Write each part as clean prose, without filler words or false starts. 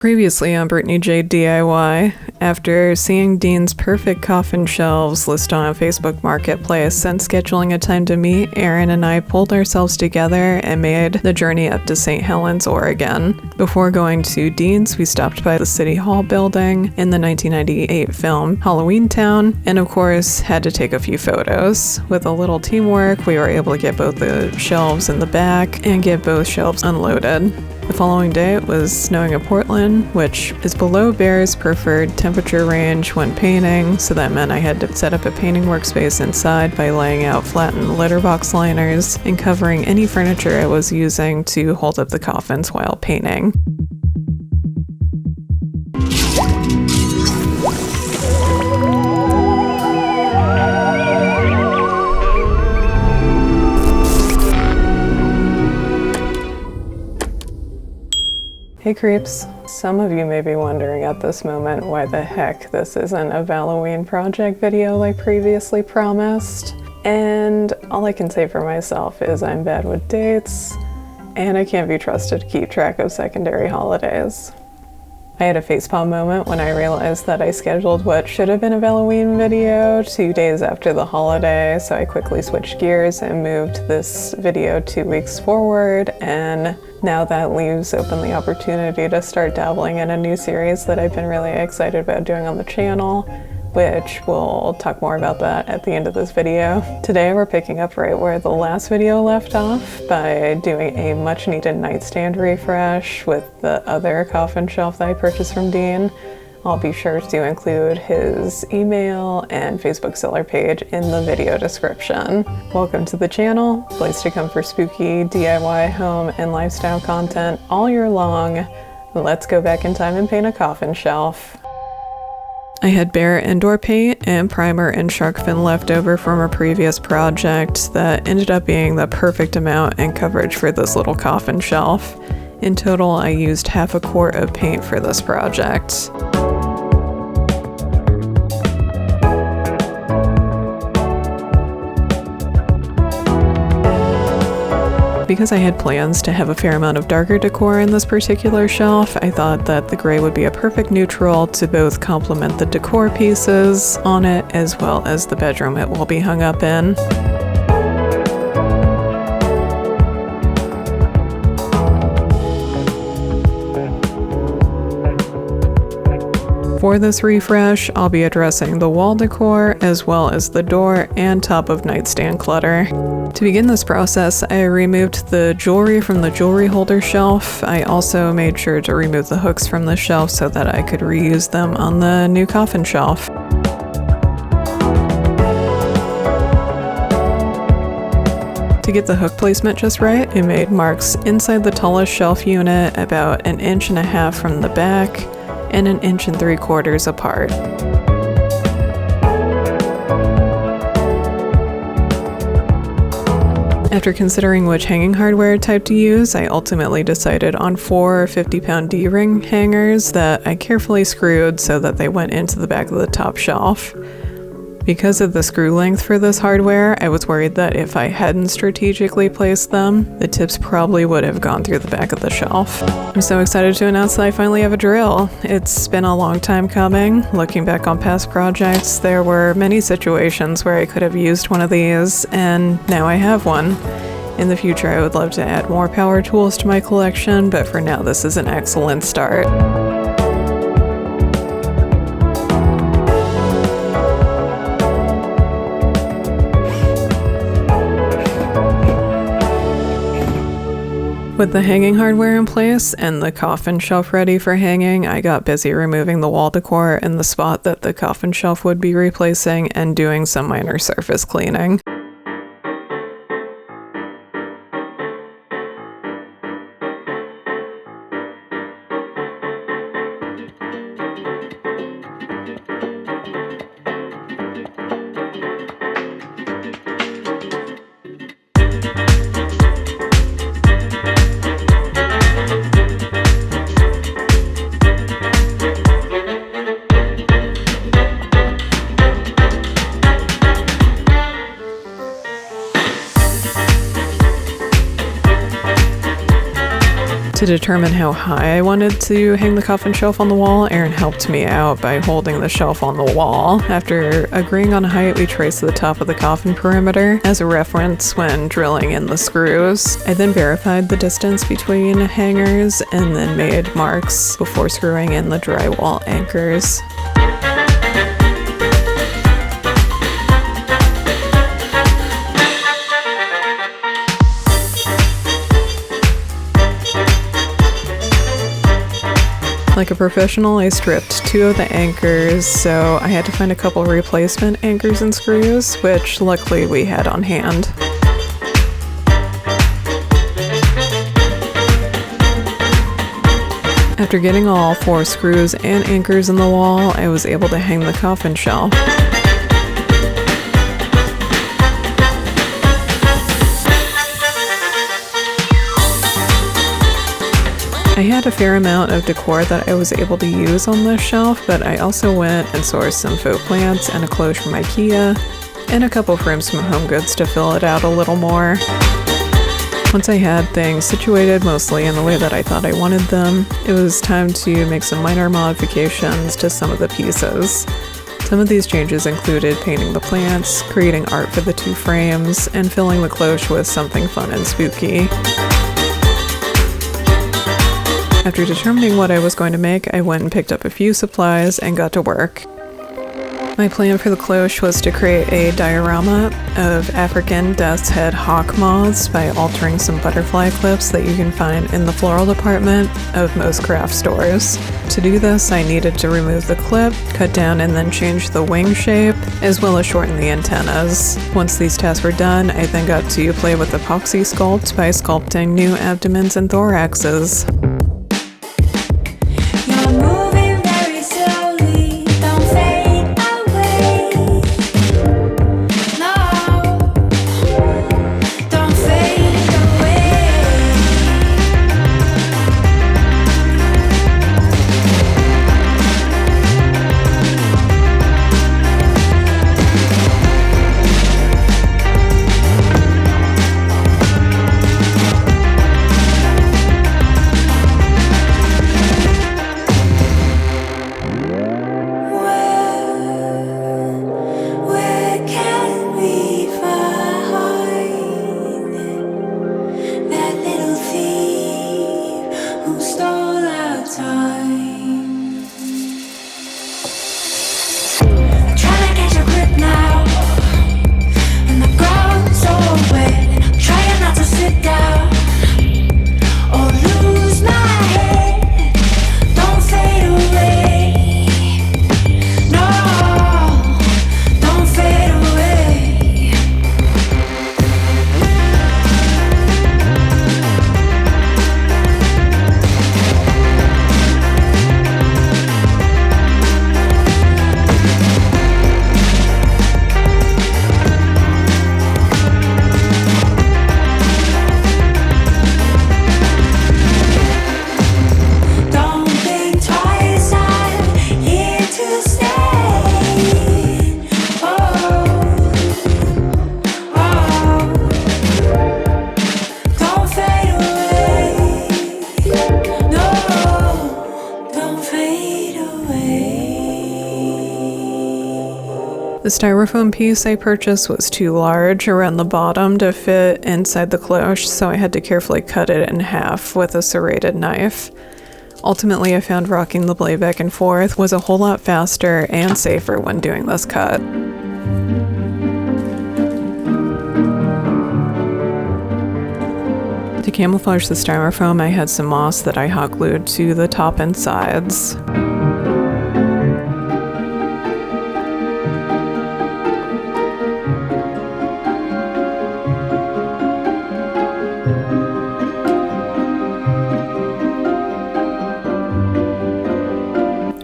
Previously on Brittany J DIY, after seeing Dean's perfect coffin shelves listed on a Facebook marketplace and scheduling a time to meet, Erin and I pulled ourselves together and made the journey up to St. Helens, Oregon. Before going to Dean's, we stopped by the City Hall building in the 1998 film Halloween Town, and of course had to take a few photos. With a little teamwork, we were able to get both the shelves in the back and get both shelves unloaded. The following day it was snowing in Portland, which is below Behr's preferred temperature range when painting, so that meant I had to set up a painting workspace inside by laying out flattened letterbox liners and covering any furniture I was using to hold up the coffins while painting. Hey creeps. Some of you may be wondering at this moment why the heck this isn't a Halloween project video like previously promised. And all I can say for myself is I'm bad with dates, and I can't be trusted to keep track of secondary holidays. I had a facepalm moment when I realized that I scheduled what should have been a Halloween video 2 days after the holiday, so I quickly switched gears and moved this video 2 weeks forward, and now that leaves open the opportunity to start dabbling in a new series that I've been really excited about doing on the channel, which we'll talk more about that at the end of this video. Today we're picking up right where the last video left off by doing a much needed nightstand refresh with the other coffin shelf that I purchased from Dean. I'll be sure to include his email and Facebook seller page in the video description. Welcome to the channel, place to come for spooky DIY home and lifestyle content all year long. Let's go back in time and paint a coffin shelf. I had Behr indoor paint and primer and shark fin left over from a previous project that ended up being the perfect amount and coverage for this little coffin shelf. In total, I used half a quart of paint for this project. Because I had plans to have a fair amount of darker decor in this particular shelf, I thought that the gray would be a perfect neutral to both complement the decor pieces on it as well as the bedroom it will be hung up in. For this refresh, I'll be addressing the wall decor as well as the door and top of nightstand clutter. To begin this process, I removed the jewelry from the jewelry holder shelf. I also made sure to remove the hooks from the shelf so that I could reuse them on the new coffin shelf. To get the hook placement just right, I made marks inside the tallest shelf unit about 1.5 inches from the back and 1 3/4 apart. After considering which hanging hardware type to use, I ultimately decided on 4 50-pound D-ring hangers that I carefully screwed so that they went into the back of the top shelf. Because of the screw length for this hardware, I was worried that if I hadn't strategically placed them, the tips probably would have gone through the back of the shelf. I'm so excited to announce that I finally have a drill. It's been a long time coming. Looking back on past projects, there were many situations where I could have used one of these, and now I have one. In the future, I would love to add more power tools to my collection, but for now, this is an excellent start. With the hanging hardware in place and the coffin shelf ready for hanging, I got busy removing the wall decor in the spot that the coffin shelf would be replacing and doing some minor surface cleaning. To determine how high I wanted to hang the coffin shelf on the wall, Aaron helped me out by holding the shelf on the wall. After agreeing on a height, we traced the top of the coffin perimeter as a reference when drilling in the screws. I then verified the distance between hangers and then made marks before screwing in the drywall anchors. Like a professional, I stripped 2 of the anchors, so I had to find a couple replacement anchors and screws, which luckily we had on hand. After getting all 4 screws and anchors in the wall, I was able to hang the coffin shelf. I had a fair amount of decor that I was able to use on this shelf, but I also went and sourced some faux plants and a cloche from IKEA, and a couple frames from Homegoods to fill it out a little more. Once I had things situated mostly in the way that I thought I wanted them, it was time to make some minor modifications to some of the pieces. Some of these changes included painting the plants, creating art for the 2 frames, and filling the cloche with something fun and spooky. After determining what I was going to make, I went and picked up a few supplies and got to work. My plan for the cloche was to create a diorama of African death's head hawkmoths by altering some butterfly clips that you can find in the floral department of most craft stores. To do this, I needed to remove the clip, cut down and then change the wing shape, as well as shorten the antennas. Once these tasks were done, I then got to play with Apoxie-Sculpt by sculpting new abdomens and thoraxes. The styrofoam piece I purchased was too large around the bottom to fit inside the cloche, so I had to carefully cut it in half with a serrated knife. Ultimately, I found rocking the blade back and forth was a whole lot faster and safer when doing this cut. To camouflage the styrofoam, I had some moss that I hot glued to the top and sides.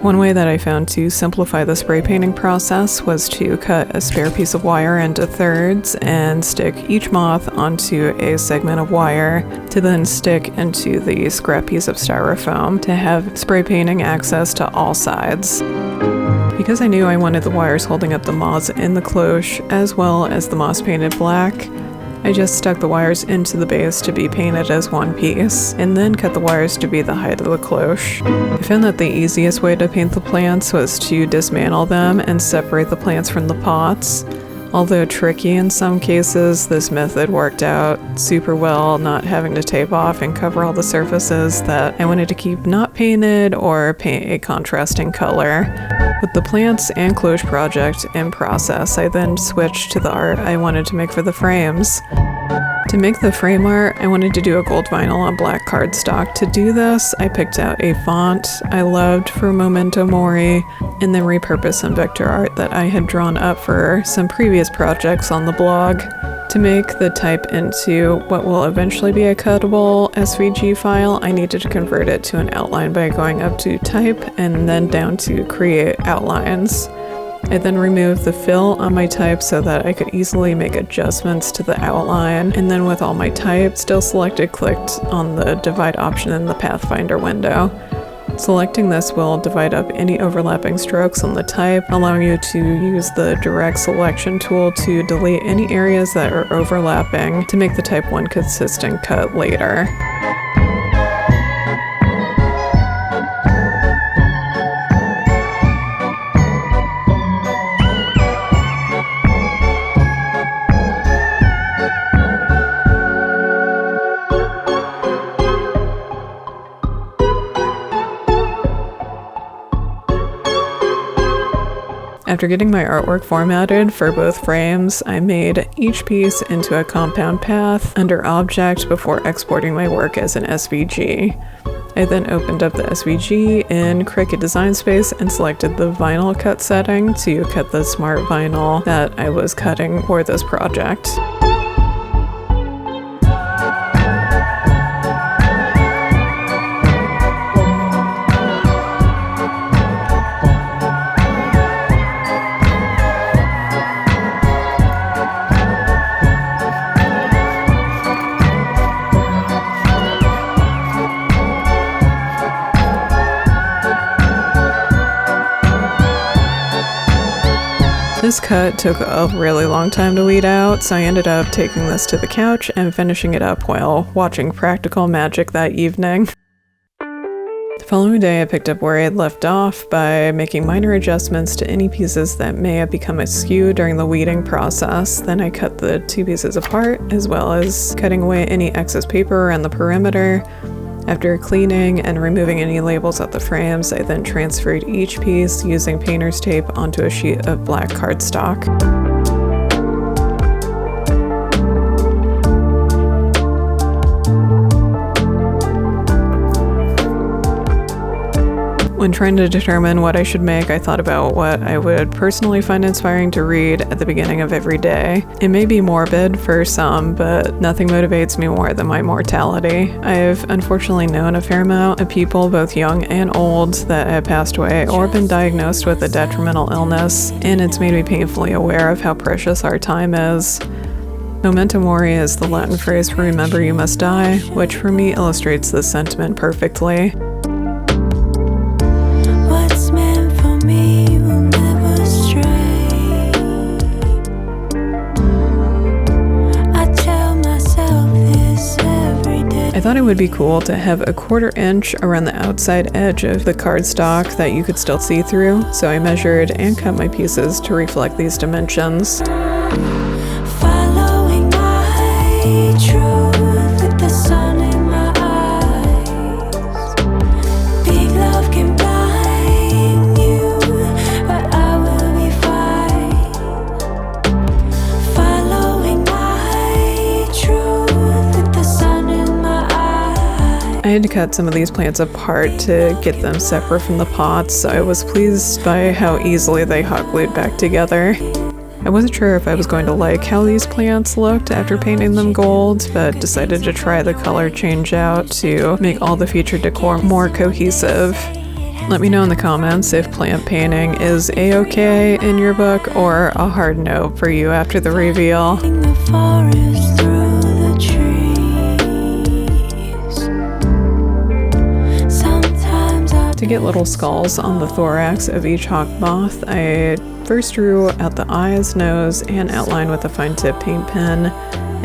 One way that I found to simplify the spray painting process was to cut a spare piece of wire into thirds and stick each moth onto a segment of wire to then stick into the scrap piece of styrofoam to have spray painting access to all sides. Because I knew I wanted the wires holding up the moths in the cloche as well as the moss painted black, I just stuck the wires into the base to be painted as one piece, and then cut the wires to be the height of the cloche. I found that the easiest way to paint the plants was to dismantle them and separate the plants from the pots. Although tricky in some cases, this method worked out super well, not having to tape off and cover all the surfaces that I wanted to keep not painted or paint a contrasting color. With the plants and cloche project in process, I then switched to the art I wanted to make for the frames. To make the frame art, I wanted to do a gold vinyl on black cardstock. To do this, I picked out a font I loved for Memento Mori, and then repurposed some vector art that I had drawn up for some previous projects on the blog. To make the type into what will eventually be a cuttable SVG file, I needed to convert it to an outline by going up to type and then down to create outlines. I then removed the fill on my type so that I could easily make adjustments to the outline, and then with all my type still selected, clicked on the divide option in the Pathfinder window. Selecting this will divide up any overlapping strokes on the type, allowing you to use the direct selection tool to delete any areas that are overlapping to make the type one consistent cut later. After getting my artwork formatted for both frames, I made each piece into a compound path under Object before exporting my work as an SVG. I then opened up the SVG in Cricut Design Space and selected the vinyl cut setting to cut the Smart Vinyl that I was cutting for this project. This cut took a really long time to weed out, so I ended up taking this to the couch and finishing it up while watching Practical Magic that evening. The following day, I picked up where I had left off by making minor adjustments to any pieces that may have become askew during the weeding process. Then I cut the two pieces apart, as well as cutting away any excess paper around the perimeter. After cleaning and removing any labels at the frames, I then transferred each piece using painter's tape onto a sheet of black cardstock. When trying to determine what I should make, I thought about what I would personally find inspiring to read at the beginning of every day. It may be morbid for some, but nothing motivates me more than my mortality. I've unfortunately known a fair amount of people, both young and old, that have passed away or been diagnosed with a detrimental illness, and it's made me painfully aware of how precious our time is. Memento Mori is the Latin phrase for remember you must die, which for me illustrates this sentiment perfectly. I thought it would be cool to have a 1/4 inch around the outside edge of the cardstock that you could still see through, so I measured and cut my pieces to reflect these dimensions. Following my truth with the sun in my eyes. Big love can blind you, but I will be fine. Following my truth with the sun in my eyes. I had to cut some of these plants apart to get them separate from the pots, so I was pleased by how easily they hot glued back together. I wasn't sure if I was going to like how these plants looked after painting them gold, but decided to try the color change out to make all the featured decor more cohesive. Let me know in the comments if plant painting is a-okay in your book or a hard no for you after the reveal. The forest through the trees. Sometimes To get little skulls on the thorax of each Hawkmoth, I first drew out the eyes, nose, and outline with a fine tip paint pen,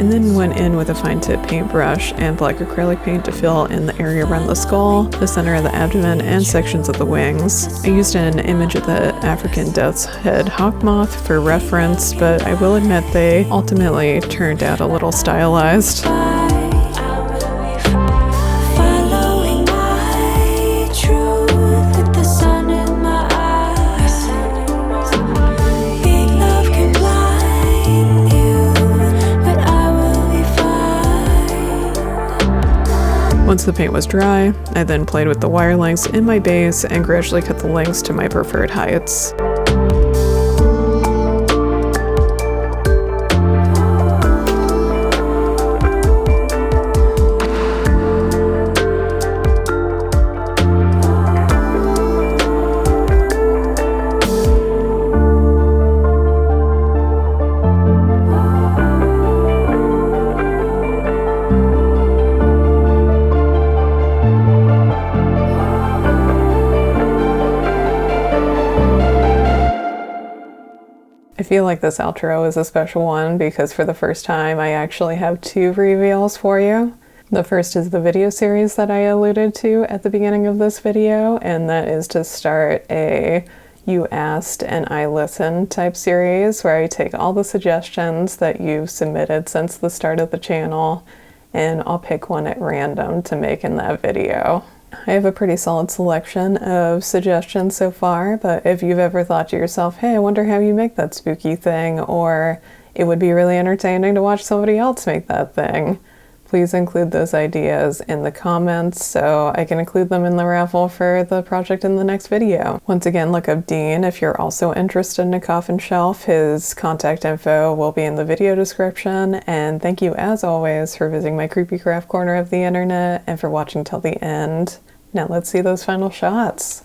and then went in with a fine tip paintbrush and black acrylic paint to fill in the area around the skull, the center of the abdomen, and sections of the wings. I used an image of the African death's head Hawkmoth for reference, but I will admit they ultimately turned out a little stylized. Once the paint was dry, I then played with the wire lengths in my base and gradually cut the lengths to my preferred heights. I feel like this outro is a special one because for the first time I actually have two reveals for you. The first is the video series that I alluded to at the beginning of this video, and that is to start a You Asked and I Listened type series where I take all the suggestions that you've submitted since the start of the channel and I'll pick one at random to make in that video. I have a pretty solid selection of suggestions so far, but if you've ever thought to yourself, hey, I wonder how you make that spooky thing, or it would be really entertaining to watch somebody else make that thing, please include those ideas in the comments so I can include them in the raffle for the project in the next video. Once again, look up Dean if you're also interested in a Coffin Shelf. His contact info will be in the video description, and thank you as always for visiting my creepy craft corner of the internet and for watching till the end. Now let's see those final shots.